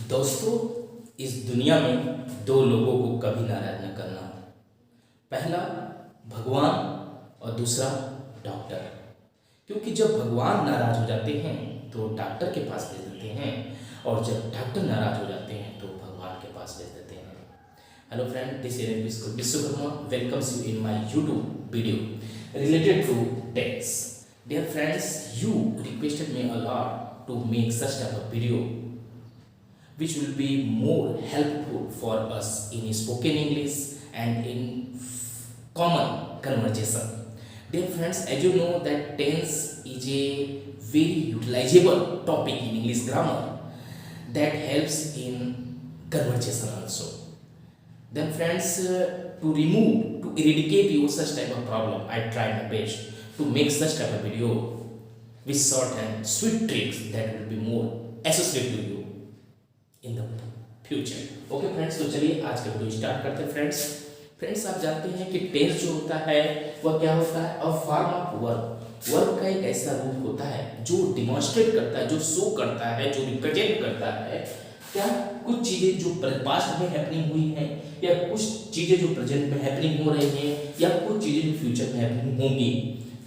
दोस्तों, इस दुनिया में दो लोगों को कभी नाराज न करना। पहला भगवान और दूसरा डॉक्टर। क्योंकि जब भगवान नाराज हो जाते हैं तो डॉक्टर के पास भेज देते हैं, और जब डॉक्टर नाराज हो जाते हैं तो भगवान के पास भेज देते हैं। Hello friend, this is Vishwakarma welcomes you in my YouTube video related to tax. Dear friends, you requested me a lot to make such type of video which will be more helpful for us in spoken English and in common conversation. Dear friends, as you know that tense is a very utilizable topic in English grammar that helps in conversation also. Then friends, to eradicate your such type of problem, I try my best to make such type of video with short and sweet tricks that will be more associated to you in the future. Okay friends, तो चलिए आज का video start करते हैं। Friends आप जानते हैं कि टेंस जो होता है वह क्या होता है? अ फॉर्म ऑफ वर्ब का एक ऐसा रूप होता है जो डिमॉन्स्ट्रेट करता है, जो शो करता है, जो रिप्रेजेंट करता है क्या कुछ चीजें जो पास्ट में हैपनिंग हुई हैं, या कुछ चीजें जो प्रेजेंट में हैपनिंग हो रही हैं, या कुछ चीजें जो फ्यूचर में हैपनिंग होंगी,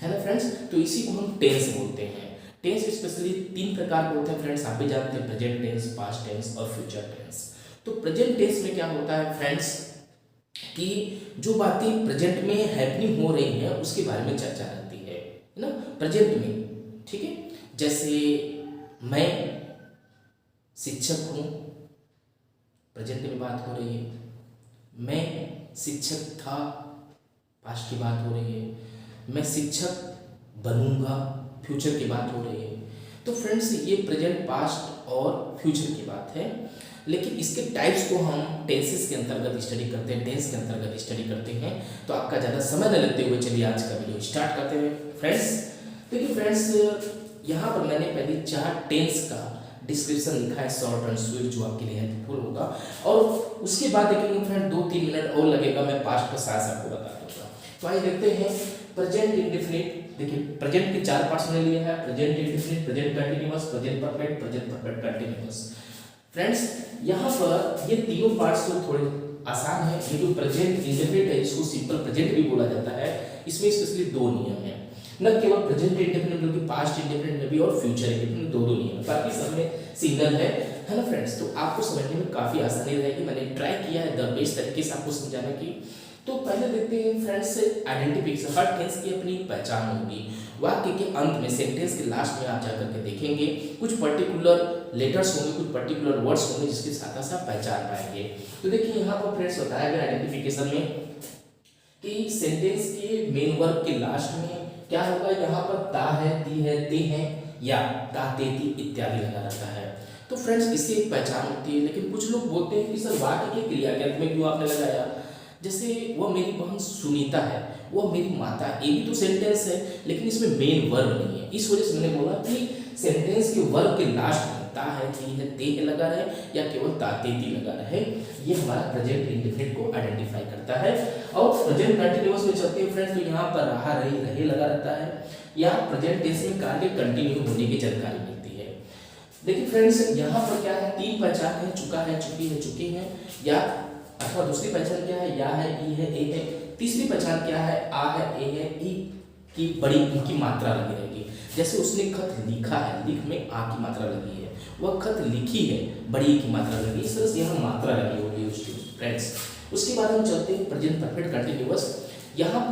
है ना फ्रेंड्स। तो इसी को हम टेंस बोलते हैं। टेंस स्पेशली तीन प्रकार के होते हैं फ्रेंड्स, आप भी जानते हैं, प्रेजेंट टेंस, पास्ट टेंस और फ्यूचर टेंस। तो प्रेजेंट टेंस में क्या होता है फ्रेंड्स कि जो बातें प्रेजेंट में हैपनिंग हो रही हैं उसके बारे में चर्चा रहती है ना, प्रेजेंट में। ठीक है, जैसे मैं शिक्षक हूँ, प्रेजेंट में बात हो रही है। मैं शिक्षक था, पास्ट की बात हो रही है। मैं शिक्षक बनूंगा, फ्यूचर की बात हो रही है। तो फ्रेंड्स ये प्रेजेंट, पास्ट और फ्यूचर की बात है, लेकिन इसके टाइप्स को हम टेंसेस के अंतर्गत स्टडी करते हैं, टेंस के अंतर्गत स्टडी करते हैं। तो आपका ज़्यादा समय न लेते हुए चलिए आज का वीडियो स्टार्ट करते हैं फ्रेंड्स। देखिए फ्रेंड्स, यहाँ पर मैंने पहले 4 टेंस का डिस्क्रिप्शन लिखा है, शॉर्ट एंड स्वीट, जो आपके लिए हेल्पफुल होगा। और उसके बाद देखेंगे फ्रेंड 2-3 मिनट और लगेगा, मैं पास्ट का साथ आपको बता दूंगा। तो आइए देखते हैं प्रेजेंट इंडेफिनिट। देखिए प्रेजेंट के 4 पार्ट्स मैंने लिए हैं, present indefinite, present continuous, present perfect, present perfect continuous. Friends यहाँ पर ये तीनों पार्ट्स तो थोड़े आसान है। ये जो प्रेजेंट इंडेफिनिट है इसको सिंपल प्रेजेंट भी बोला जाता है। इसमें स्पेशली 2 नियम है, न केवल प्रेजेंट इंडेफिनिट बल्कि पास्ट इंडेफिनिट में भी और फ्यूचर इंडेफिनिट 2 नियम है, बाकी सब में सिंगल है ना फ्रेंड्स। तो आपको समझने में काफी आसानी रहेगी। मैंने ट्राई किया है द बेस्ट तरीके से आपको समझाने की। तो पहले देखते हैं फ्रेंड्स आइडेंटिफिकेशन। हर टेंस की अपनी पहचान होगी। वाक्य के अंत में, सेंटेंस के लास्ट में आप जाकर के देखेंगे कुछ पर्टिकुलर लेटर्स होंगे, कुछ पर्टिकुलर वर्ड्स होंगे जिसके साथ आप पहचान पाएंगे। तो देखिए यहाँ पर फ्रेंड्स बताया गया आइडेंटिफिकेशन में कि सेंटेंस के मेन वर्ब के लास्ट में क्या होगा, यहाँ पर ता है, ती है, ते हैं, या ता, ते, ती इत्यादि लगा रहता है। तो फ्रेंड्स इससे एक पहचान होती है। लेकिन कुछ लोग बोलते हैं कि सर वाक्य के क्रिया के अंत में क्यों आपने लगाया? जैसे वह मेरी बहन सुनीता है, वह मेरी माता है, ये भी तो सेंटेंस है, लेकिन इसमें मेन वर्ब नहीं है। इस वजह से मैंने बोला कि सेंटेंस के वर्ब के लास्ट में ता है, ती है, ते है लगा रहे, या केवल ता, ते, ती लगा रहे। ये हमारा प्रेजेंट इंडेफिनिट को आइडेंटिफाई करता है। और प्रेजेंट कंटीन्यूअस में चलते हैं फ्रेंड्स, तो यहाँ पर रहा, रही, रहे लगा रहता है, या प्रेजेंट टेंस में कार्य कंटिन्यू होने की जानकारी मिलती है। देखिए फ्रेंड्स यहाँ पर क्या है, 3 पहचान है, चुका है, चुकी है, चुके हैं, या अथवा दूसरी पहचान क्या है, या है, ई है, ए है। तीसरी पहचान क्या है, आ है, ए है, ई की बड़ी उनकी मात्रा लगी रहेगी। जैसे उसने खत लिखा है, लिख में आ की मात्रा लगी है, वह खत लिखी है, बड़ी की मात्रा लगी, इस तरह से यहाँ मात्रा लगी होगी उसकी फ्रेंड्स। उसके बाद हम चलते हैं प्रेजेंट परफेक्ट कंटीन्यूअस। यहाँ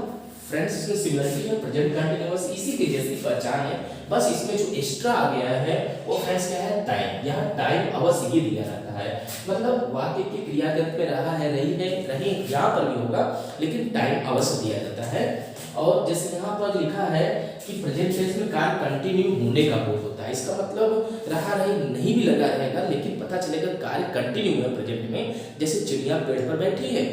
फ्रेंड्स इसमें सिमिलरिटी है, प्रेजेंट कंटीन्यूअस इसी के जैसी पहचान है, बस इसमें जो एक्स्ट्रा आ गया है वो फ्रेंड्स क्या है, टाइम। यहाँ टाइम अवश्य ही दिया रहता है, मतलब वाक्य के क्रियागत में रहा है, रही है, रहे यहाँ पर भी होगा, लेकिन टाइम अवश्य दिया जाता है। और जैसे यहाँ पर लिखा है कि प्रेजेंट टेंस में कार्य कंटिन्यू होने का बोध होता है, इसका मतलब रहा, रही नहीं भी लगा रहेगा, लेकिन पता चलेगा कार्य कंटिन्यू है प्रेजेंट में। जैसे चिड़िया पेड़ पर बैठी है,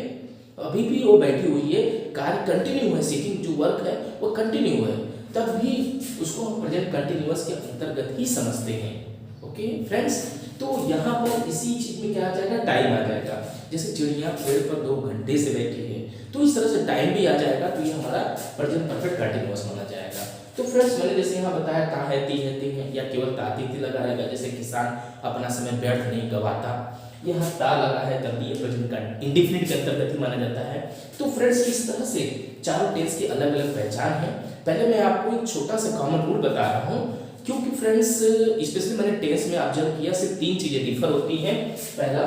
अभी भी वो बैठी हुई है, कार्य कंटिन्यू है, सीटिंग जो वर्क है वो कंटिन्यू है, तब भी उसको हम प्रेजेंट कंटिन्यूअस के अंतर्गत ही समझते हैं। ओके फ्रेंड्स, तो यहाँ पर इसी चीज में क्या आ जाएगा, टाइम आ जाएगा। जैसे चिड़िया पेड़ पर 2 घंटे से बैठी है, तो इस तरह से टाइम भी आ जाएगा, तो ये हमारा प्रेजेंट परफेक्ट कंटिन्यूअस माना जाएगा। तो फ्रेंड्स मैंने जैसे यहाँ बताया ता है, ती है, ती है, या केवल ताती थी लगा रहेगा, जैसे किसान अपना समय व्यर्थ नहीं गवाता। यहाँ ता लगा है तब ये प्रेजेंट का इंडेफिनिट के अंतर्गत ही माना जाता है। तो फ्रेंड्स इस तरह से चारों टेंस की अलग अलग पहचान है। पहले मैं आपको एक छोटा सा कॉमन रूल बता रहा हूँ, क्योंकि फ्रेंड्स स्पेशली मैंने टेंस में ऑब्जर्व किया सिर्फ 3 चीजें डिफर होती हैं। पहला,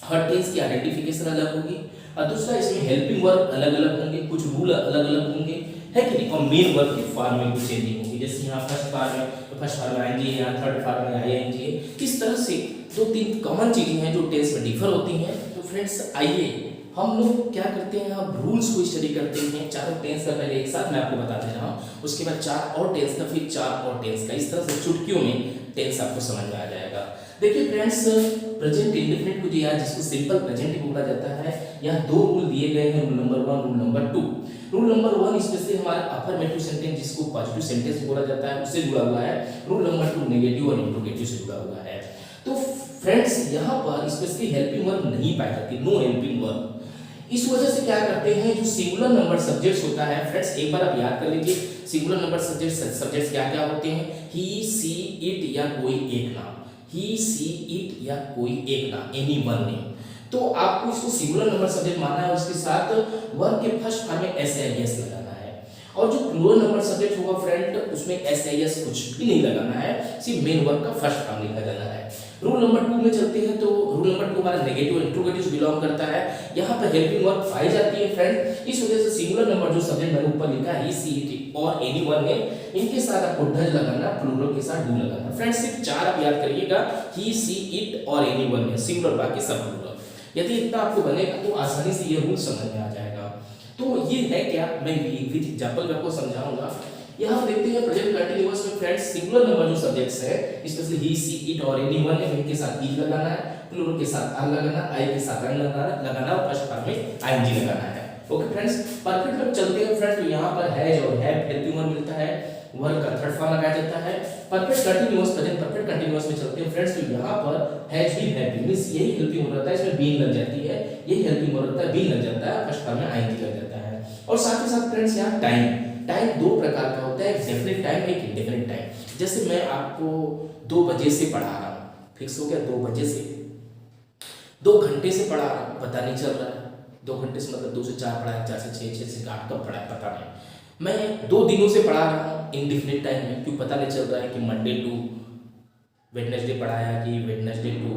हर टेंस की आइडेंटिफिकेशन अलग होगी, और दूसरा इसमें हेल्पिंग वर्ब अलग अलग होंगे, कुछ रूल अलग अलग होंगे, है कि नहीं, और मेन वर्ब की फॉर्म में कुछ चेंजिंग होगी। जैसे यहाँ फर्स्ट फॉर्म में आएंगे, यहाँ थर्ड फॉर्म में आएंगे। इस तरह से 2-3 कॉमन चीजें हैं जो टेंस में डिफर होती हैं। तो फ्रेंड्स आइए हम लोग क्या करते हैं, अब रूल्स को स्टडी करते हैं। चारों टेंस का पहले एक साथ मैं आपको बता दे रहा हूँ, उसके बाद 4 और टेंस का, फिर 4 और टेंस का। इस तरह से चुटकियों में टेंस आपको समझ में आ जाएगा। देखिए फ्रेंड्स, प्रेजेंट इंडेफिनिट को जो जिसको सिंपल प्रेजेंट बोला जाता है, यहाँ 2 रूल दिए गए हैं, rule number 1, rule number 2। Rule number 1 specially हमारा अफर्मेटिव सेंटेंस जिसको पॉजिटिव सेंटेंस बोला जाता है उससे जुड़ा हुआ है। रूल नंबर 2 नेगेटिव और इंट्रोगेटिव से जुड़ा हुआ है। तो फ्रेंड्स यहाँ पर स्पेशली हेल्पिंग वर्ब नहीं पाई जाती, नो हेल्पिंग वर्ब। इस वजह से क्या करते हैं, जो सिंगुलर नंबर सब्जेक्ट्स होता है फ्रेंड्स, एक बार आप याद कर लीजिए सिंगुलर नंबर सब्जेक्ट्स क्या क्या होते हैं, ही, सी, इट या कोई एक नाम, ही, सी, इट या कोई एक नाम, एनी वन नेम। तो आपको इसको सिंगुलर नंबर सब्जेक्ट मानना है, उसके साथ वर्ब के फर्स्ट फॉर्म में एस आई एस लगाना है। और जो प्लूरल नंबर सब्जेक्ट होगा फ्रेंड, उसमें एस आई एस कुछ भी नहीं लगाना है, सिर्फ मेन वर्ब का फर्स्ट फॉर्म लिखा जाना है। रूल नंबर 2 में चलते हैं, तो रूल नंबर 2 हमारा नेगेटिव इंट्रोगेटिव से बिलोंग करता है। यहाँ पर हेल्पिंग वर्ब पाई जाती है फ्रेंड, इस वजह से सिंगुलर नंबर जो सब्जेक्ट मैंने ऊपर लिखा है, ही, सी, इट और एनी वन है, इनके साथ आपको डज लगाना, प्लूरल के साथ डू लगाना। फ्रेंड्स सिर्फ 4 आप याद करिएगा, ही, सी, इट और एनी वन है सिंगुलर, बाकी सब प्लूरल। यदि इतना आपको बनेगा तो आसानी से ये रूल समझ में आ जाएगा। तो ये है क्या, मैं विद एग्जांपल आपको समझाऊंगा। यहाँ देखते हैं प्रेजेंट कंटीन्यूअस में फ्रेंड्स सिंगुलर नंबर जो सब्जेक्ट्स है, स्पेशली ही, सी, इट और एनी वन है, इनके साथ ई लगाना है, प्लूरल के साथ आर लगाना, आई के साथ एन लगाना और फर्स्ट फॉर्म में आईएनजी लगाना है। ओके फ्रेंड्स, परफेक्ट वर्ब चलते हैं फ्रेंड्स, तो यहाँ पर हैज और हैव हेल्पिंग वर्ब मिलता है, वर्ब का थर्ड फॉर्म लगाया जाता है। Perfect continuous, present perfect continuous में चलते हैं फ्रेंड्स, तो यहाँ पर has been have been means यही हेल्पिंग वर्ब रहता है, इसमें बीन लग जाती है, यही हेल्पिंग वर्ब रहता है, बीन लग जाता है, फर्स्ट फॉर्म में आईएनजी लग जाता है। और साथ ही साथ फ्रेंड्स यहाँ टाइम 2 प्रकार का होता है, एक डेफिनेट टाइम, एक इंडेफिनिट टाइम। जैसे मैं आपको 2 बजे से पढ़ा रहा हूँ, फिक्स हो गया 2 बजे से, 2 घंटे से पढ़ा रहा हूँ, पता नहीं चल रहा है, 2 घंटे से मतलब 2 से 4 पढ़ा है, 4 से 6, 6 से 8 कब पढ़ा है पता नहीं। मैं 2 दिनों से पढ़ा रहा हूँ, इंडेफिनिट टाइम में, क्यों पता नहीं चल रहा है कि मंडे टू वेडनेसडे पढ़ाया कि वेडनेसडे टू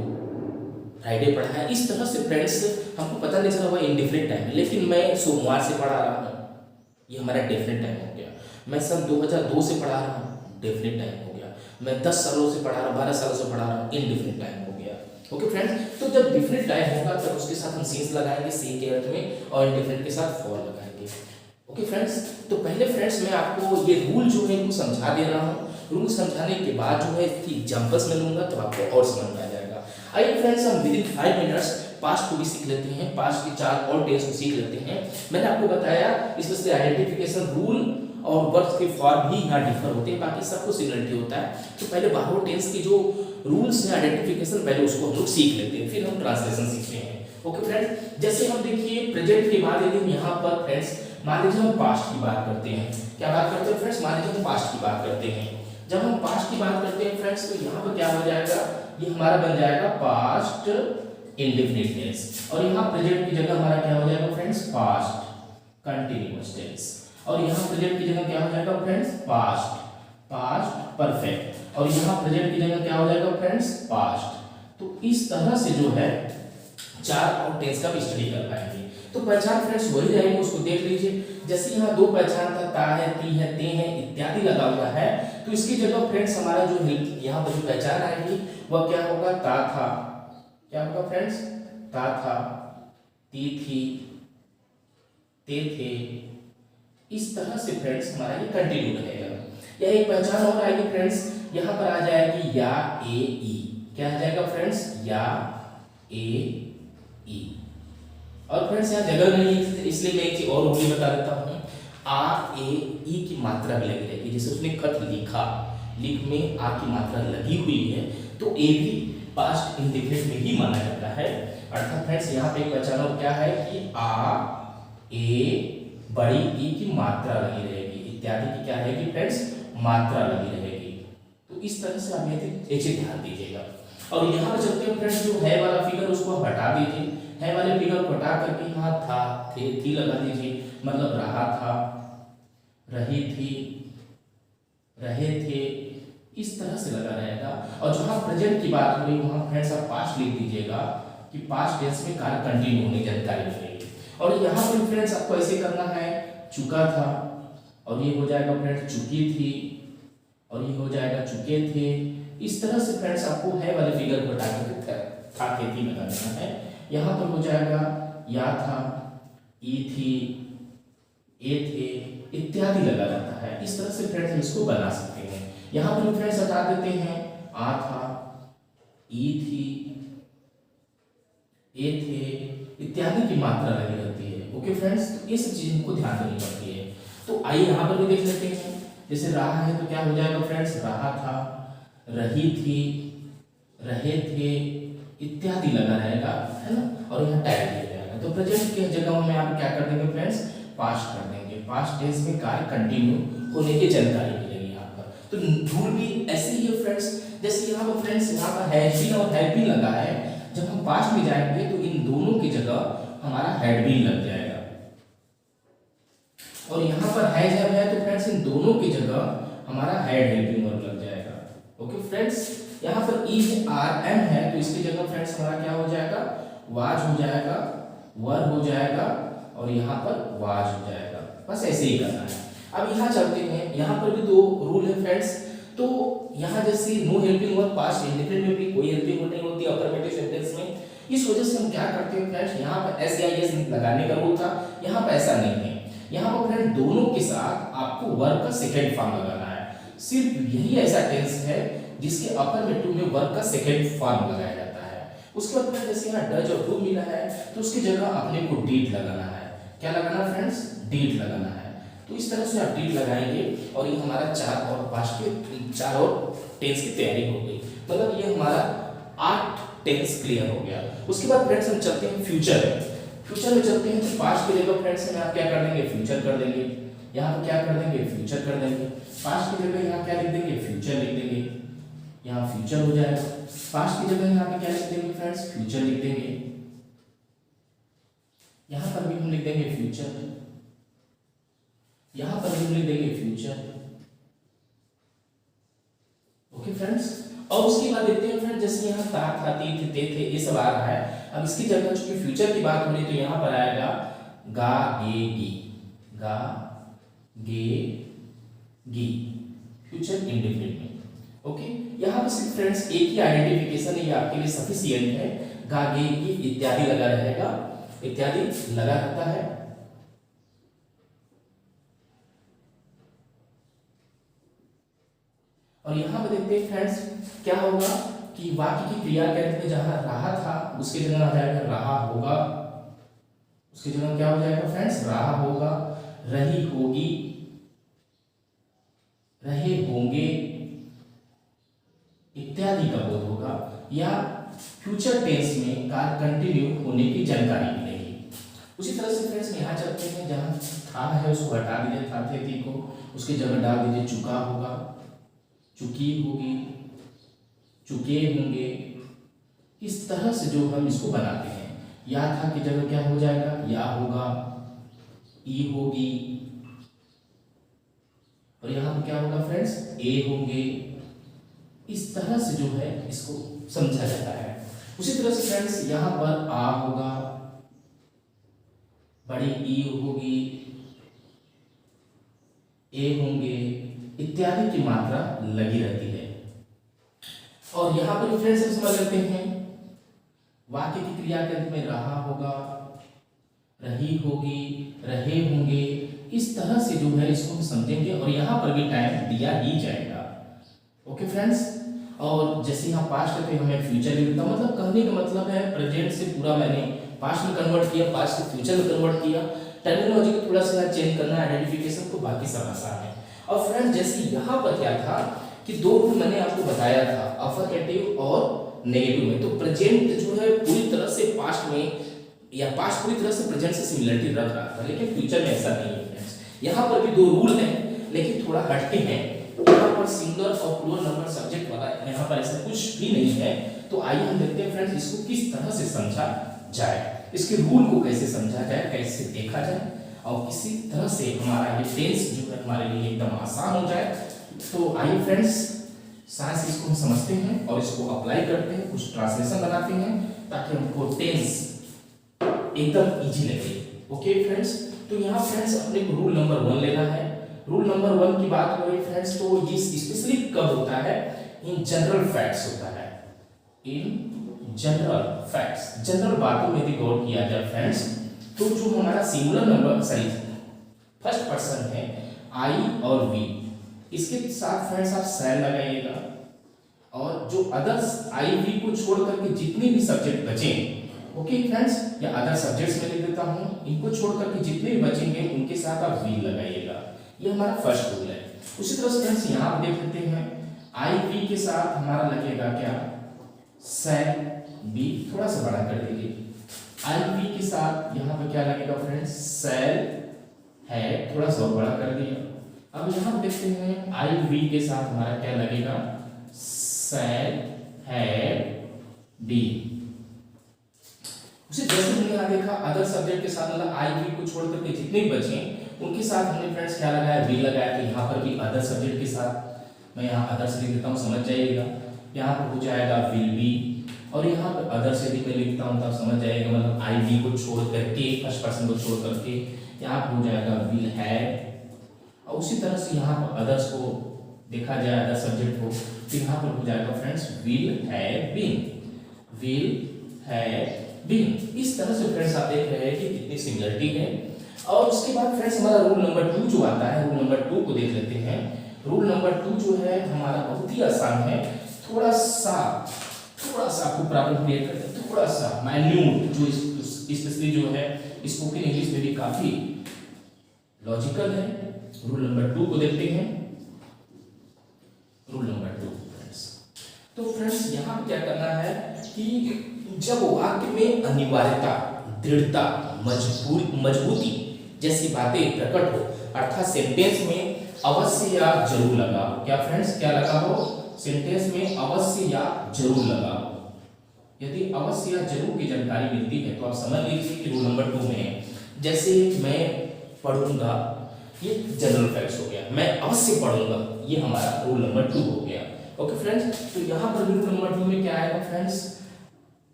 फ्राइडे पढ़ा है। इस तरह से फ्रेंड्स हमको पता नहीं चला हुआ इंडेफिनिट टाइम है। लेकिन मैं सोमवार से पढ़ा रहा हूँ, ये हमारा डेफिनेट टाइम हो गया। मैं सन 2002 से पढ़ा रहा हूँ, डेफिनेट टाइम हो गया। मैं 10 सालों से पढ़ा रहा हूँ, 12 सालों से पढ़ा रहा हूँ, इनडेफिनिट टाइम हो गया। ओके फ्रेंड्स, तो जब डेफिनेट टाइम होगा तब उसके साथ हम सीन्स लगाएंगे सी के अर्थ में, और इनडेफिनिट के साथ फॉर लगाएंगे। ओके फ्रेंड्स, तो पहले फ्रेंड्स मैं आपको ये रूल जो है इनको समझा दे रहा हूँ। रूल समझाने के बाद जो है एग्जाम्पल्स में लूंगा तो आपको और समझ में आ जाएगा। आइए फ्रेंड्स, हम विद इन 5 मिनट्स पास्ट को भी सीख लेते हैं, पास्ट के 4 और टेंस को सीख लेते हैं। मैंने आपको बताया इसमें आइडेंटिफिकेशन रूल और वर्ब्स के फॉर्म ही यहाँ डिफर होते हैं, बाकी सबको सिमिलरिटी होता है। तो पहले बारह टेंस की जो रूल्स हैं आइडेंटिफिकेशन, पहले उसको हम लोग सीख लेते हैं, फिर हम ट्रांसलेशन सीखते हैं। ओके फ्रेंड्स, जैसे हम देखिए प्रेजेंट के बाद यदि हम यहाँ पर फ्रेंड्स मान लीजिए हम पास्ट की बात करते हैं, क्या बात करते हैं फ्रेंड्स, मान लीजिए हम पास्ट की बात करते हैं। जब हम पास्ट की बात करते हैं फ्रेंड्स, तो यहाँ पर क्या हो जाएगा, ये हमारा बन जाएगा पास्ट इंडेफिनिट टेंस, और यहाँ प्रेजेंट की जगह हमारा क्या हो जाएगा फ्रेंड्स, पास्ट कंटीन्यूअस टेंस, और यहाँ प्रेजेंट की जगह क्या हो जाएगा फ्रेंड्स, पास्ट परफेक्ट, और यहाँ प्रेजेंट की जगह क्या हो जाएगा फ्रेंड्स, पास्ट। तो इस तरह से जो है 4 और टेंस का भी स्टडी कर पाएंगे। तो पहचान फ्रेंड्स वही रहेगी, उसको देख लीजिए। जैसे यहाँ 2 पहचान था, ता है, ती है, ते है इत्यादि लगा हुआ है, तो इसकी जगह फ्रेंड्स हमारा जो यहाँ पर जो पहचान आएगी वह क्या होगा, ता था, क्या होगा फ्रेंड्स, ता था, ती थी, ते थे। इस तरह से फ्रेंड्स हमारा ये कंटिन्यू रहेगा। यह एक पहचान और आएगी फ्रेंड्स, यहाँ पर आ जाएगी या, ए, ई, क्या आ जाएगा फ्रेंड्स, या, ए, ई। और फ्रेंड्स यहाँ जगह नहीं है इसलिए मैं एक चीज और भी बता देता हूँ, आ, ए, ई की मात्रा भी लगी रहेगी। जैसे उसने खत लिखा, लिख में आ की मात्रा लगी हुई है, तो ए भी पास्ट इंडेफिनिट में ही माना जाता है। अर्थात फ्रेंड्स यहाँ पे एक पहचान और क्या है कि आ, ए, बड़ी ई की मात्रा लगी रहेगी, इत्यादि की क्या रहेगी फ्रेंड्स, मात्रा लगी रहेगी। तो इस तरह से आप ये चीज ध्यान दीजिएगा। और यहाँ पर चलते हैं फ्रेंड्स, जो है वाला फिगर उसको आप हटा दीजिए, है वाले फिगर को हटा करके यहाँ था थे थी लगा दीजिए, मतलब रहा था, रही थी, रहे थे, इस तरह से लगा रहेगा। और जहां प्रेजेंट की बात हो रही है वहां फ्रेंड्स आप पास्ट लिख दीजिएगा कि पास्ट टेंस में कार्य कंटिन्यू होने की जानकारी मिलेगी। और यहाँ पर फ्रेंड्स आपको ऐसे करना है, चुका था, और ये हो जाएगा फ्रेंड्स चुकी थी, और ये हो जाएगा चुके थे। इस तरह से फ्रेंड्स आपको है वाले फिगर को हटा करके था थी लगा देना है। यहाँ पर हो जाएगा या था, ई थी, ए थे, इत्यादि लगा जाता है। इस तरह से फ्रेंड्स हम इसको बना सकते हैं। यहाँ पर फ्रेंड्स हटा देते हैं, आ था, ई थी, ए थे, इत्यादि की मात्रा लगी रहती है। ओके फ्रेंड्स, तो ये सब चीजें को ध्यान देनी पड़ती है। तो आइए यहाँ पर भी देख लेते हैं। जैसे रहा है तो क्या हो जाएगा फ्रेंड्स, रहा था, रही थी, रहे थे, इत्यादि लगा रहेगा, है ना। और यहाँ टैग दिया जाएगा। तो प्रेजेंट की जगह में आप क्या कर देंगे फ्रेंड्स, पास्ट कर देंगे। पास्ट टेंस में कार्य कंटिन्यू होने की जानकारी मिलेगी यहाँ पर। तो रूल भी ऐसे ही है फ्रेंड्स। जैसे यहाँ पर फ्रेंड्स यहाँ पर हैज बीन और हैव बीन लगा है, जब हम पास्ट में जाएंगे तो इन दोनों की जगह हमारा हैड बीन लग जाएगा। और यहाँ पर हैज हैव है तो फ्रेंड्स इन दोनों की जगह हमारा हैड हेल्पिंग वर्ब लग जाएगा। ओके फ्रेंड्स, यहाँ पर इज आर एम है तो इसकी जगह फ्रेंड्स हमारा क्या हो जाएगा, वाज हो जाएगा, वर हो जाएगा, और यहाँ पर वाज हो जाएगा। बस ऐसे ही करना है। अब यहाँ चलते हैं, यहाँ पर भी दो रूल है फ्रेंड्स। तो यहाँ जैसे no helping verb past indefinite में भी कोई हेल्पिंग वर्ब नहीं होती अफर्मेटिव सेंटेंस में। इस वजह से हम क्या करते हैं फ्रेंड्स, यहाँ पर एस या एस लगाने का रूल था, यहाँ पर ऐसा नहीं है। यहाँ पर फ्रेंड दोनों के साथ आपको वर्ब का सेकंड फॉर्म लगाना है। सिर्फ यही ऐसा टेंस है जिसके अफर्मेटिव में वर्ब का सेकंड फॉर्म लगाया जाता है। उसके बाद जैसे यहाँ डज और डू मिला है तो उसकी जगह अपने को डीड लगाना है। क्या लगाना है फ्रेंड्स, डीड लगाना है। तो इस तरह से आप डीड लगाएंगे और ये हमारा चार और टेंस की तैयारी हो गई। मतलब ये हमारा 8 टेंस क्लियर हो गया। उसके बाद फ्रेंड्स हम चलते हैं फ्यूचर में। फ्यूचर में चलते हैं तो पास्ट की जगह फ्रेंड्स में आप क्या कर देंगे, फ्यूचर कर देंगे। यहाँ पर क्या कर देंगे, फ्यूचर कर देंगे। पास्ट की जगह यहाँ क्या लिख देंगे, फ्यूचर लिख देंगे। यहाँ फ्यूचर हो जाएगा। पास्ट की जगह यहाँ पे क्या लिख देंगे फ्रेंड्स, फ्यूचर लिख देंगे। यहाँ पर भी हम लिख देंगे फ्यूचर, यहाँ पर भी हम लिख देंगे फ्यूचर। ओके फ्रेंड्स, और उसके बाद देखते हैं फ्रेंड्स जैसे यहाँ था, थे, थे ये सब आ रहा है। अब इसकी जगह चूंकि फ्यूचर की बात हो रही है तो यहाँ पर आएगा गा गे गी, गा गे गी, फ्यूचर इंडेफिनिट में। ओके, यहाँ पर सिर्फ फ्रेंड्स एक ही आइडेंटिफिकेशन है, ये आपके लिए सफिशिएंट है। गा गे गी इत्यादि लगा रहेगा, इत्यादि लगा रहता है। और यहाँ पर देखते हैं फ्रेंड्स क्या होगा कि वाक्य की क्रिया के अंत में जहां रहा था उसकी जगह आ जाएगा रहा होगा। उसकी जगह क्या हो जाएगा फ्रेंड्स, रहा होगा, रही होगी, रहे होंगे इत्यादि का बोध होगा। या फ्यूचर टेंस में कार्य कंटिन्यू होने की जानकारी मिलेगी। उसी तरह से फ्रेंड्स यहाँ चलते हैं, जहां था है उसको हटा दीजिए, था थे थी को उसकी जगह डाल दीजिए चुका होगा, चुकी होगी, चुके होंगे। इस तरह से जो हम इसको बनाते हैं, या था की जगह क्या हो जाएगा, या होगा, ई होगी, और यहाँ पर क्या होगा फ्रेंड्स, ए होंगे। इस तरह से जो है इसको समझा जाता है। उसी तरह से फ्रेंड्स यहाँ पर आ होगा, बड़ी ई होगी, ए होंगे इत्यादि की मात्रा लगी रहती है। और यहाँ पर फ्रेंड्स हम समझ लेते हैं वाक्य की क्रिया के अंत में रहा होगा, रही होगी, रहे होंगे। इस तरह से जो है इसको हम समझेंगे और यहाँ पर भी टाइम दिया ही जाएगा। ओके फ्रेंड्स, और जैसे यहाँ पास्ट है तो हमें फ्यूचर लिखता, मतलब कहने का मतलब है प्रेजेंट से पूरा मैंने पास्ट में कन्वर्ट किया, पास्ट से फ्यूचर में कन्वर्ट किया। टर्मिनोलॉजी को थोड़ा सा चेंज करना है, आइडेंटिफिकेशन को, बाकी सब आसान है। और फ्रेंड्स जैसे यहाँ पर क्या था कि दो रूल मैंने आपको बताया था, अफर्मेटिव और नेगेटिव में। तो प्रेजेंट जो है पूरी तरह से पास्ट में, या पास्ट पूरी तरह से प्रेजेंट से सिमिलरिटी रख रहा था, लेकिन फ्यूचर में ऐसा नहीं है फ्रेंड्स। यहाँ पर भी दो रूल हैं। लेकिन थोड़ा हटके हैं। यहाँ पर सिंगुलर और प्लूरल नंबर सब्जेक्ट वाला यहाँ पर ऐसा कुछ भी नहीं है। तो आइए हम देखते हैं फ्रेंड्स इसको किस तरह से समझा जाए, इसके रूल को कैसे समझा जाए, कैसे देखा जाए और किसी तरह से हमारा ये टेंस जो है हमारे लिए एकदम आसान हो जाए। तो आइए फ्रेंड्स साथ से इसको हम समझते हैं और इसको अप्लाई करते हैं, कुछ ट्रांसलेशन बनाते हैं ताकि हमको टेंस एकदम इजी लगे। ओके फ्रेंड्स, तो यहाँ फ्रेंड्स अपने को रूल नंबर 1 लेना है। रूल नंबर 1 की बात करें फ्रेंड्स तो ये स्पेशली कब होता है, इन जनरल फैक्ट्स होता है, इन जनरल फैक्ट्स, जनरल बातों में यदि गौर किया जाए फ्रेंड्स तो जो हमारा singular number sorry first person है आई और वी, इसके साथ फ्रेंड्स आप शैल लगाइएगा और जो अदर्स आई वी को छोड़ करके जितने भी सब्जेक्ट बचे, ओके फ्रेंड्स, या अदर सब्जेक्ट्स में लिख देता हूं, इनको छोड़ करके जितने भी बचेंगे उनके साथ आप वी लगाइएगा। ये हमारा फर्स्ट रूल है। उसी तरह से फ्रेंड्स यहाँ आप देख लेते हैं आई वी के साथ हमारा लगेगा क्या, शैल बी, थोड़ा सा बड़ा कर दीजिए। आई वी के साथ यहाँ पे क्या लगेगा फ्रेंड्स, शैल है, थोड़ा सा बड़ा कर दिया। अब यहाँ देखते हैं आई वी के साथ हमारा क्या लगेगा, शैल है बी। उसी जैसे हमने यहाँ देखा अदर सब्जेक्ट के साथ मतलब आई वी को छोड़ करके जितने भी बचे उनके साथ हमने फ्रेंड्स क्या लगाया, वी लगाया। तो यहाँ पर भी अदर सब्जेक्ट के साथ मैं यहाँ अदर से लिख देता हूँ, समझ जाइएगा। यहाँ पर हो जाएगा विल बी और यहाँ पर अदर से भी मैं लिखता हूँ तब समझ जाइएगा, मतलब आई वी को छोड़ करके फर्स्ट पर्सन को छोड़ करके यहाँ पर हो जाएगा विल हैव। और उसी तरह से यहाँ पर अदर्स को देखा जाए, अदर सब्जेक्ट को, तो यहाँ पर हो जाएगा friends will have been, will have been. इस तरह से फ्रेंड्स आप देख रहे हैं कि कितनी सिमिलरिटी है। और उसके बाद फ्रेंड्स हमारा रूल नंबर 2 जो आता है, रूल नंबर 2 को देख लेते हैं। रूल नंबर 2 जो है हमारा बहुत ही आसान है, थोड़ा सा आपको प्रॉब्लम क्रिएट करते हैं, थोड़ा सा माइन्यूट, जो स्पेशली जो है स्पोकन इंग्लिश में भी काफी लॉजिकल है। रूल नंबर 2 को देखते हैं। रूल नंबर 2 फ्रेंड्स, तो फ्रेंड्स यहाँ पे क्या करना है कि जब वाक्य में अनिवार्यता, दृढ़ता, मजबूती जैसी बातें प्रकट हो, अर्थात सेंटेंस में अवश्य या जरूर लगा हो। क्या फ्रेंड्स, क्या लगा हो, सेंटेंस में अवश्य या जरूर लगा हो। यदि अवश्य या जरूर की जानकारी मिलती है तो आप समझ लीजिए कि रूल नंबर 2 में, जैसे मैं पढ़ूंगा, ये जनरल फैक्ट्स हो गया, मैं अवश्य पढ़ूंगा, ये हमारा रूल नंबर 2 हो गया। ओके फ्रेंड्स, तो यहाँ पर रूल नंबर 2 में क्या आएगा फ्रेंड्स,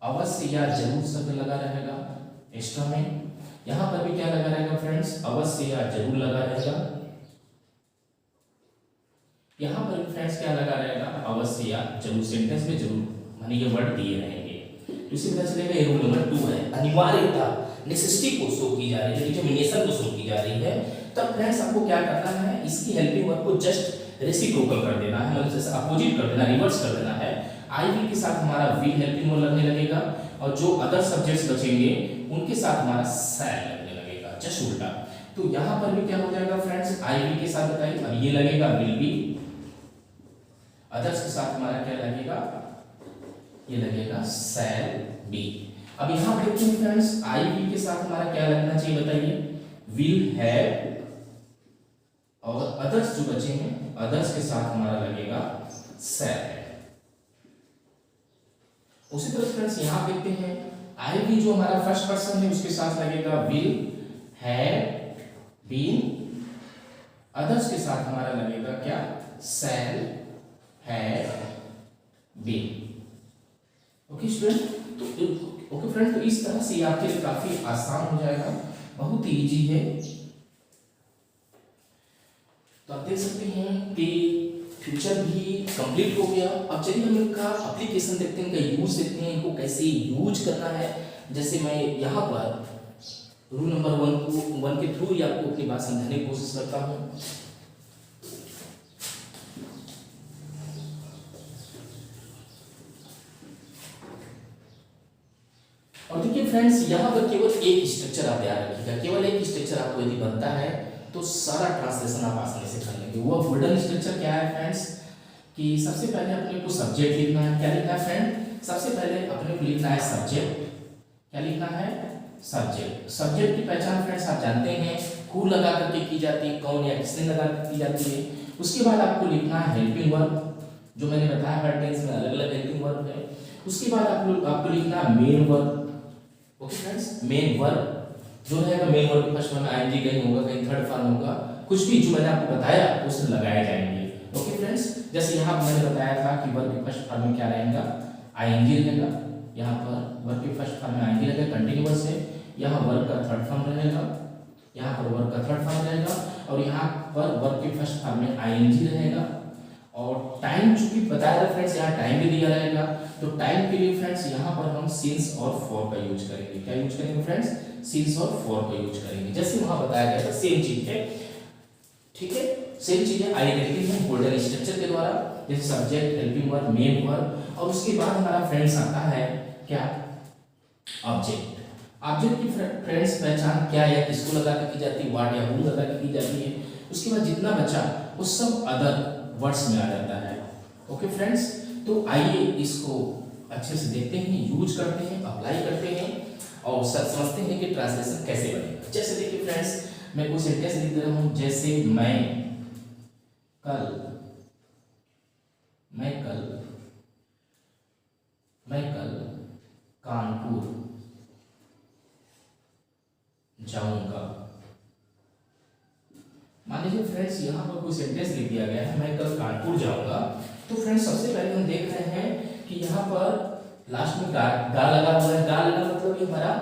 अवश्य या जरूर शब्द लगा रहेगा एक्स्ट्रा में। यहां पर भी क्या लगा रहेगा फ्रेंड्स, अवश्य या जरूर लगा रहेगा। यहां पर भी फ्रेंड्स क्या लगा रहेगा, अवश्य या जरूर, सेंटेंस में जरूर माने ये वर्ड दिए रहेंगे। इसी तरह चलेगा, ये रूल नंबर 2 है। अनिवार्यता, नेसेसिटी को शो की जा रही है, डिटरमिनेशन को शो की जा रही है, तब फ्रेंड्स आपको क्या करना है, इसकी हेल्पिंग वर्ब को जस्ट रेसिप्रोकल कर देना है, मतलब जैसे अपोजिट कर देना, रिवर्स कर देना है। आई वी के साथ हमारा वी हेल्पिंग वर्ब लगने लगेगा और जो अदर सब्जेक्ट्स बचेंगे उनके साथ हमारा शैल लगने लगेगा, जस्ट उल्टा। तो यहाँ पर भी क्या हो जाएगा फ्रेंड्स, आई वी के साथ बताइए, अब ये लगेगा विल बी, अदर्स के साथ हमारा क्या लगेगा, ये लगेगा शैल बी। अब यहाँ पर देखते हैं फ्रेंड्स, आई वी के साथ हमारा क्या लगना चाहिए बताइए, विल हैव, और अदर्स जो बचे हैं, अदर्स के साथ हमारा लगेगा शैल। उसी तरह फ्रेंड्स यहाँ देखते हैं, आई वी जो हमारा फर्स्ट पर्सन है उसके साथ लगेगा विल हैव बीन, अदर्स के साथ हमारा लगेगा क्या, shall have been. Okay student, तो ओके फ्रेंड्स, तो इस तरह से आपके लिए काफी आसान हो जाएगा, बहुत ही इजी है। तो आप देख सकते हैं कि फ्यूचर भी कंप्लीट हो गया। अब चलिए हम इनका एप्लीकेशन देखते हैं, इनका यूज देखते हैं, इनको कैसे यूज करना है। जैसे मैं यहाँ पर रूल नंबर 1 के थ्रू ही आपको अपनी बात समझाने की कोशिश करता हूँ। और देखिए फ्रेंड्स, यहाँ पर केवल एक स्ट्रक्चर आप याद रखिएगा, केवल एक स्ट्रक्चर आपको यदि बनता है तो सारा ट्रांसलेशन आप आसानी से कर लेंगे। वो गोल्डन स्ट्रक्चर क्या है फ्रेंड्स, कि सबसे पहले अपने को सब्जेक्ट लिखना है। क्या लिखना है फ्रेंड, सबसे पहले अपने को लिखना है सब्जेक्ट। क्या लिखना है, सब्जेक्ट। सब्जेक्ट की पहचान फ्रेंड्स आप जानते हैं हु लगा करके की जाती है, कौन या किसने लगा कर की जाती है। उसके बाद आपको लिखना है हेल्पिंग वर्ब, जो मैंने बताया हर टेंस में अलग अलग हेल्पिंग वर्ब है। उसके बाद आपको लिखना है main verb. Okay friends, main verb जो रहेगा, मेन वर्ब फर्स्ट फॉर्म में आईएनजी कहीं होगा, कहीं थर्ड फॉर्म होगा, कुछ भी जो मैंने आपको बताया उससे लगाए जाएंगे। ओके फ्रेंड्स, जैसे यहाँ पर मैंने बताया था कि वर्ब के फर्स्ट फॉर्म में क्या रहेगा, आईएनजी रहेगा। यहाँ पर वर्ब के फर्स्ट फॉर्म में आईएनजी रहेगा, कंटिन्यूअस है। यहाँ वर्ब का थर्ड फॉर्म रहेगा, यहाँ पर वर्ब का थर्ड फॉर्म रहेगा, और यहाँ पर वर्ब के फर्स्ट फॉर्म में आईएनजी रहेगा। और टाइम चूंकि बताया था फ्रेंड्स, यहाँ टाइम भी दिया रहेगा, तो टाइम के लिए फ्रेंड्स यहाँ पर हम सिंस और फॉर का यूज करेंगे। क्या यूज करेंगे फ्रेंड्स, सिंस और फॉर का यूज करेंगे, जैसे वहां बताया गया था सेम चीज है। ठीक है, सेम चीज है, आइए देखते हैं गोल्डन स्ट्रक्चर के द्वारा, जैसे subject, helping verb, main verb, और उसके बाद हमारा फ्रेंड्स आता है क्या, ऑब्जेक्ट। ऑब्जेक्ट की फ्रेंड्स पहचान क्या है, किसको लगा के की जाती है, व्हाट या हु लगा के की जाती है। उसके बाद जितना बचा वो सब अदर वर्ड्स में आ जाता है। ओके फ्रेंड्स, तो आइए इसको अच्छे से देखते हैं, यूज करते हैं, अप्लाई करते हैं और समझते हैं कि ट्रांसलेशन कैसे बनेगा। जैसे देखिए फ्रेंड्स, मैं कुछ सेंटेंस लिख दे रहा हूं, जैसे मैं कल कानपुर जाऊंगा। मान लीजिए फ्रेंड्स यहाँ पर कोई सेंटेंस लिख दिया गया है, मैं कल कानपुर जाऊंगा। तो फ्रेंड्स सबसे पहले हम देख रहे हैं कि यहाँ पर लास्ट में गा लगा हुआ है। गा लगा मतलब ये हमारा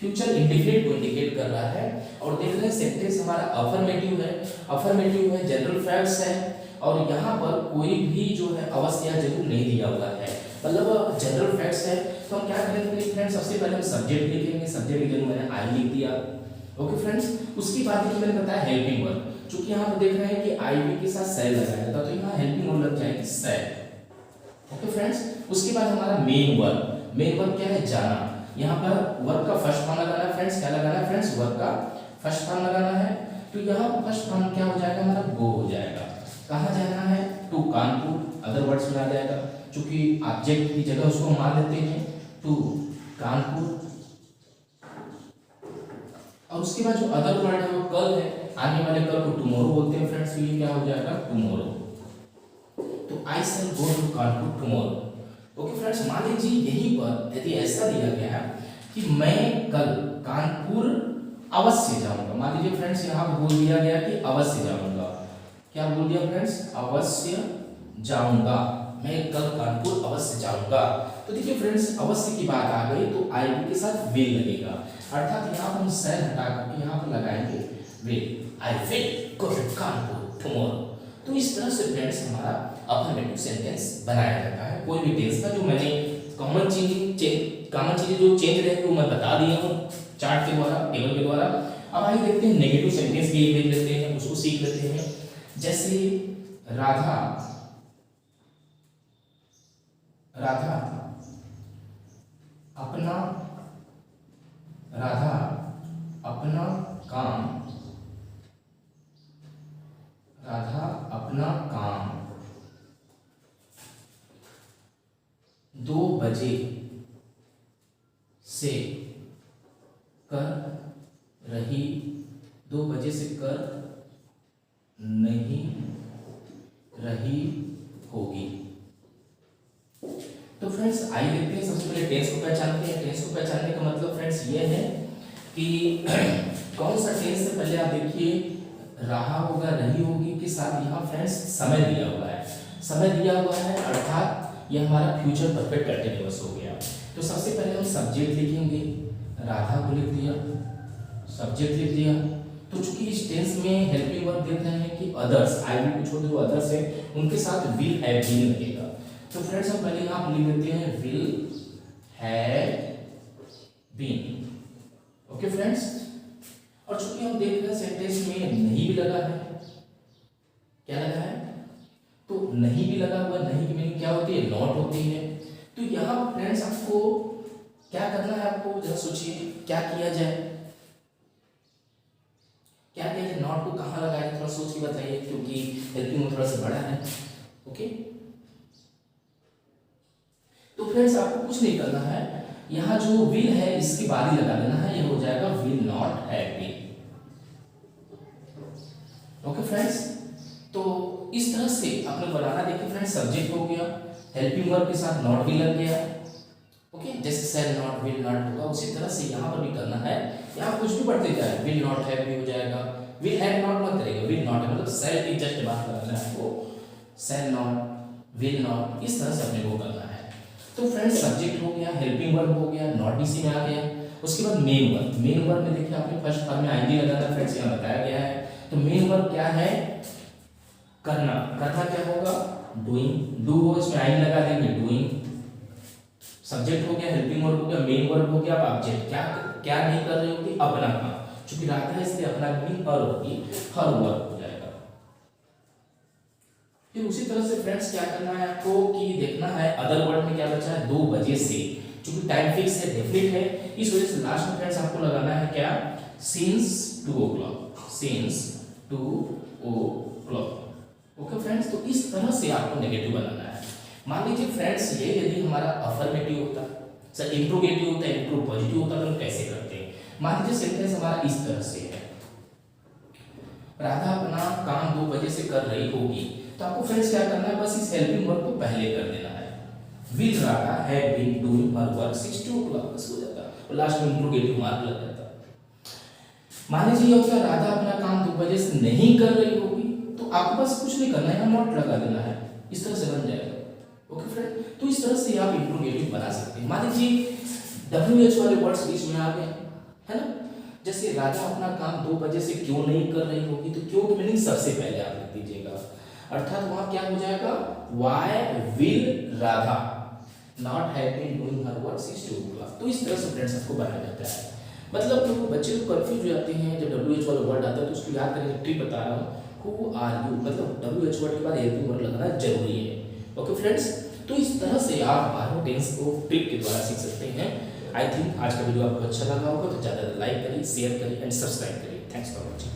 फ्यूचर इंडिफिनिट को इंडिकेट कर रहा है। और देख रहे हैं सेंटेंस हमारा अफर्मेटिव है, जनरल फैक्ट्स है, और यहाँ पर कोई भी जो है अवश्य या जरूर नहीं दिया हुआ है, मतलब जनरल फैक्ट्स है। तो हम क्या करेंगे फ्रेंड्स, सबसे पहले हम सब्जेक्ट लिखेंगे, सब्जेक्ट के जगह मैंने आई लिख दिया। ओके फ्रेंड्स, उसकी बात है कि मैंने बताया हेल्पिंग वर्ब, चूंकि यहाँ पर देख रहे हैं कि आईवी के साथ सेल लगाया जाता है, तो यहाँ हेल्पिंग वर्ब लग जाएगी सेल। ओके फ्रेंड्स, उसके बाद हमारा मेन वर्ब क्या है, जाना। यहाँ पर वर्ब का फर्स्ट फॉर्म लगाना है फ्रेंड्स, क्या लगाना है फ्रेंड्स, वर्ब का फर्स्ट फॉर्म लगाना है। तो यहाँ फर्स्ट फॉर्म क्या हो जाएगा हमारा, गो हो जाएगा। कहाँ जाना है, टू कानपुर, अदर वर्ड्स में आ जाएगा, चूंकि ऑब्जेक्ट की जगह उसको मान लेते हैं, टू कानपुर। और उसके बाद जो अदर वर्ड है वो कल है, आने वाले कल को टुमारो बोलते हैं फ्रेंड्स, तो ये क्या हो जाएगा, टुमारो। तो I shall go to Kanpur tomorrow. Okay friends, मान लीजिए यहीं पर यदि ऐसा दिया गया है कि मैं कल कानपुर अवश्य जाऊंगा। मान लीजिए फ्रेंड्स यहाँ बोल दिया गया कि अवश्य जाऊंगा, क्या बोल दिया फ्रेंड्स, अवश्य जाऊंगा, मैं कल कानपुर अवश्य जाऊंगा। तो देखिए फ्रेंड्स, अवश्य की बात आ गई तो आई के साथ विल लगेगा, अर्थात यहाँ पर हम शैल हटा करके यहाँ पर लगाएंगे will, I will go to Kanpur tomorrow. तो इस तरह से फ्रेंड्स हमारा अफर्मेटिव सेंटेंस बनाया जाता है। कोई भी टेंस का जो मैंने कॉमन चीजें जो चेंज रहेगी वो मैं बता दिया हूँ चार्ट के द्वारा, टेबल के द्वारा। अब आइए देखते हैं नेगेटिव सेंटेंस भी देख लेते हैं, उसको सीख लेते हैं। जैसे राधा अपना काम 2 बजे से कर नहीं रही होगी। तो फ्रेंड्स आइए देखते हैं, सबसे पहले टेंस को पहचानते हैं। टेंस को पहचानने का मतलब फ्रेंड्स ये है कि कौन सा टेंस से पहले आप देखिए रहा होगा, रही होगी के साथ यहाँ फ्रेंड्स समय दिया हुआ है, अर्थात ये हमारा फ्यूचर परफेक्ट कंटीन्यूअस हो गया। तो सबसे पहले हम सब्जेक्ट लिखेंगे, राधा को लिख दिया, सब्जेक्ट लिख दिया। तो चूंकि इस टेंस में हेल्पिंग वर्ब देख रहे हैं कि अदर्स, आई विल को छोड़ दो, अदर्स है उनके साथ विल हैव बीन लगेगा। तो फ्रेंड्स हम पहले यहाँ लिख देते हैं will have been. Okay friends, और चूंकि हम देख रहे हैं सेंटेंस में नहीं भी लगा है, क्या लगा है, तो नहीं भी लगा हुआ, नहीं की मीनिंग क्या होती है, नॉट होती है। तो यहाँ फ्रेंड्स आपको क्या करना है, आपको जरा सोचिए क्या किया जाए, नॉट को कहाँ लगाए, थोड़ा सोच के बताइए, क्योंकि हेल्पिंग थोड़ा सा बड़ा है। ओके, तो फ्रेंड्स आपको कुछ नहीं करना है, यहाँ जो विल है इसके बाद ही लगा देना है, ये हो जाएगा will not have been. Okay friends, तो इस तरह से आपने बनाना। देखिए फ्रेंड्स, सब्जेक्ट हो गया, हेल्पिंग वर्ब के साथ नॉट भी लग गया। ओके, जैसे सेल नॉट, विल नॉट होगा, उसी तरह से यहाँ पर भी करना है। यहाँ कुछ भी पढ़ते जाए, विल नॉट हैव भी हो जाएगा, विल हैव नॉट मत करेगा, विल नॉट है मतलब सेल की जस्ट बात करना है आपको, सेल नॉट, विल नॉट, इस तरह से अपने को करना है। तो फ्रेंड्स, सब्जेक्ट हो गया, हेल्पिंग वर्ब हो गया, नॉट इसी में आ गया। उसके बाद मेन वर्ब, मेन वर्ब में देखिए आपने फर्स्ट फॉर्म में आईएनजी लगाना फ्रेंड्स, यहाँ बताया गया है। तो मेन वर्ब क्या है, करना, करना क्या होगा, डूइंग, डू हो, इसमें आईएन लगा देंगे, डूइंग। सब्जेक्ट हो गया, हेल्पिंग वर्ब हो गया, मेन वर्ब हो गया, अब ऑब्जेक्ट, क्या क्या नहीं कर रही होगी, अपना काम, क्योंकि राधा है इसलिए अपना भी हर होगी, हर वर्ब हो जाएगा। फिर उसी तरह से फ्रेंड्स क्या करना है आपको कि देखना है अदर वर्ड में क्या बचा है, 2 बजे से, क्योंकि टाइम फिक्स है, डेफिनेट है, इस वजह से लास्ट में फ्रेंड्स आपको लगाना है क्या, since 2 o'clock, since 2 o'clock। Okay friends, तो इस तरह से आपको नेगेटिव बनाना है। मान लीजिए फ्रेंड्स, ये यदि हमारा अफर्मेटिव होता, सर इंट्रोगेटिव होता है, इंट्रो पॉजिटिव होता, तो हम कैसे करते हैं। मान लीजिए सेंटेंस हमारा इस तरह से है, राधा अपना काम 2 बजे से कर रही होगी, तो आपको फ्रेंड्स क्या करना है, बस इस हेल्पिंग वर्ब को पहले कर देना है। Will Radha have been doing her work 6 o'clock, बस हो जाता, और लास्ट में इंट्रोगेटिव मार्क लग जाता। मान लीजिए ये होता, राधा अपना काम 2 बजे से नहीं कर रही होगी, तो आपको बस कुछ नहीं करना है, यहाँ नॉट लगा देना है, इस तरह से बन जाएगा। ओके फ्रेंड, तो इस तरह से आप इंट्रोगेटिव बना सकते हैं। मान लीजिए WH वाले वर्ड्स बीच में आ गए, है ना, जैसे राधा अपना काम 2 बजे से क्यों नहीं कर रही होगी, तो क्यों की मीनिंग सबसे पहले आप लिख दीजिएगा, अर्थात वहां क्या हो जाएगा, why will Radha not have been doing her work 6 o'clock। तो इस तरह से फ्रेंड्स आपको बनाया जाता है। मतलब जो बच्चे लोग कंफ्यूज हो जाते हैं जब WH वाला वर्ड आता है, तो उसको याद करने की ट्रिक बता रहा हूँ, हु आर यू, मतलब WH वर्ड के बाद हेल्पिंग वर्ड लगाना जरूरी है। ओके फ्रेंड्स, तो इस तरह से आप बारह टेंस को ट्रिक के द्वारा सीख सकते हैं। आई थिंक आज का वीडियो आपको अच्छा लगा होगा, तो ज़्यादा लाइक करिए, शेयर करिए एंड सब्सक्राइब करिए। Thanks for watching.